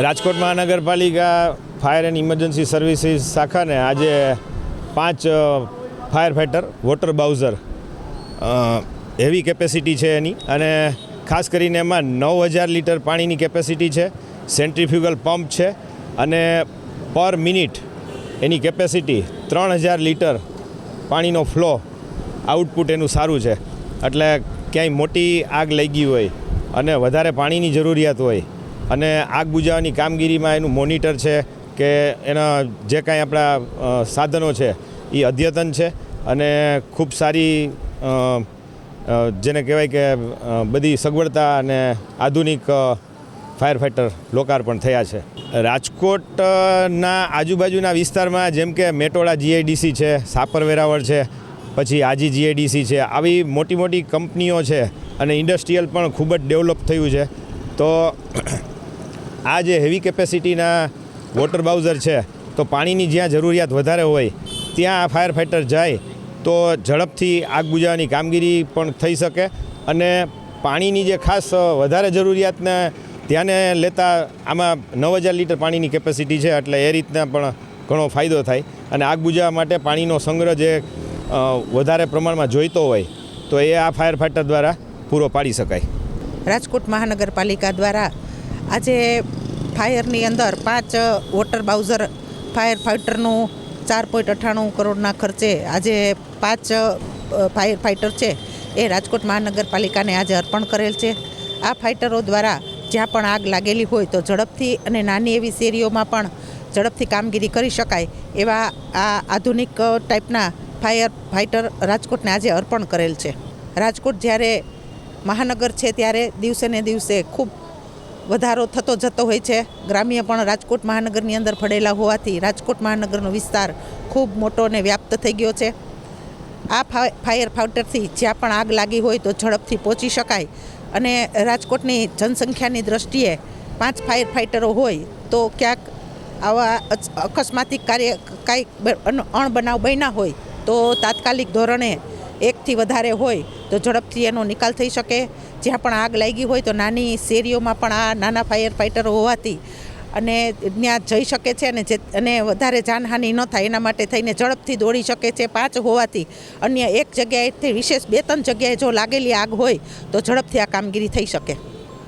રાજકોટ મહાનગરપાલિકા fire and emergency services શાખાને આજે 5 fire fighter water bowser heavy capacity છે એની, અને ખાસ કરીને એમાં 9000 લીટર પાણીની કેપેસિટી છે, સેન્ટ્રીફ્યુગલ પંપ છે અને પર મિનિટ એની કેપેસિટી 3000 લીટર પાણીનો ફ્લો આઉટપુટ એનું સારું છે. એટલે ક્યાંય મોટી આગ લાગી હોય અને વધારે પાણીની જરૂરિયાત હોય અને આગ બુઝાવવાની કામગીરીમાં એનું મોનિટર છે કે એના જે કાંઈ આપણા સાધનો છે એ અદ્યતન છે અને ખૂબ સારી જેને કહેવાય કે બધી સગવડતા અને આધુનિક ફાયર ફાઇટર લોકાર્પણ થયા છે. રાજકોટના આજુબાજુના વિસ્તારમાં જેમ કે મેટોડા જીઆઈડીસી છે, સાપર વેરાવળ છે, પછી આજી જીઆઈડીસી છે, આવી મોટી મોટી કંપનીઓ છે અને ઇન્ડસ્ટ્રીયલ પણ ખૂબ જ ડેવલપ થયું છે. તો આ જે હેવી કેપેસિટીના વોટર બાઉઝર છે તો પાણીની જ્યાં જરૂરિયાત વધારે હોય ત્યાં આ ફાયર ફાઇટર જાય તો ઝડપથી આગ બુઝાવવાની કામગીરી પણ થઈ શકે અને પાણીની જે ખાસ વધારે જરૂરિયાતને ધ્યાને લેતા આમાં 9000 લીટર પાણીની કેપેસિટી છે, એટલે એ રીતના પણ ઘણો ફાયદો થાય અને આગ બુઝાવવા માટે પાણીનો સંગ્રહ જે વધારે પ્રમાણમાં જોઈતો હોય તો એ આ ફાયર ફાઇટર દ્વારા પૂરો પાડી શકાય. રાજકોટ મહાનગરપાલિકા દ્વારા આજે ફાયરની અંદર 5 વોટર બાઉઝર ફાયર ફાઇટરનું 4.98 કરોડના ખર્ચે આજે 5 ફાયર ફાઇટર છે એ રાજકોટ મહાનગરપાલિકાને આજે અર્પણ કરેલ છે. આ ફાઇટરો દ્વારા જ્યાં પણ આગ લાગેલી હોય તો ઝડપથી અને નાની એવી શેરીઓમાં પણ ઝડપથી કામગીરી કરી શકાય એવા આ આધુનિક ટાઈપના ફાયર ફાઇટર રાજકોટને આજે અર્પણ કરેલ છે. રાજકોટ જ્યારે મહાનગર છે ત્યારે દિવસે ને દિવસે ખૂબ વધારો થતો જતો હોય છે. ગ્રામ્ય પણ રાજકોટ મહાનગરની અંદર પડેલા હોવાથી રાજકોટ મહાનગરનો વિસ્તાર ખૂબ મોટો અને વ્યાપ્ત થઈ ગયો છે. આ ફાયર ફાઇટરથી જ્યાં પણ આગ લાગી હોય તો ઝડપથી પહોંચી શકાય અને રાજકોટની જનસંખ્યાની દ્રષ્ટિએ 5 ફાયર ફાઇટરો હોય તો ક્યાંક આવા અકસ્માતિક કાર્ય કાંઈ અણબનાવ બન્યા હોય તો તાત્કાલિક ધોરણે 1થી વધારે હોય તો ઝડપથી એનો નિકાલ થઈ શકે. જ્યાં પણ આગ લાગી હોય તો નાની શેરીઓમાં પણ આ નાના ફાયર ફાઇટરો હોવાથી અને ત્યાં જઈ શકે છે અને વધારે જાનહાનિ ન થાય એના માટે થઈને ઝડપથી દોડી શકે છે. 5 હોવાથી અન્ય એક જગ્યાએથી વિશેષ 2-3 જગ્યાએ જો લાગેલી આગ હોય તો ઝડપથી આ કામગીરી થઈ શકે.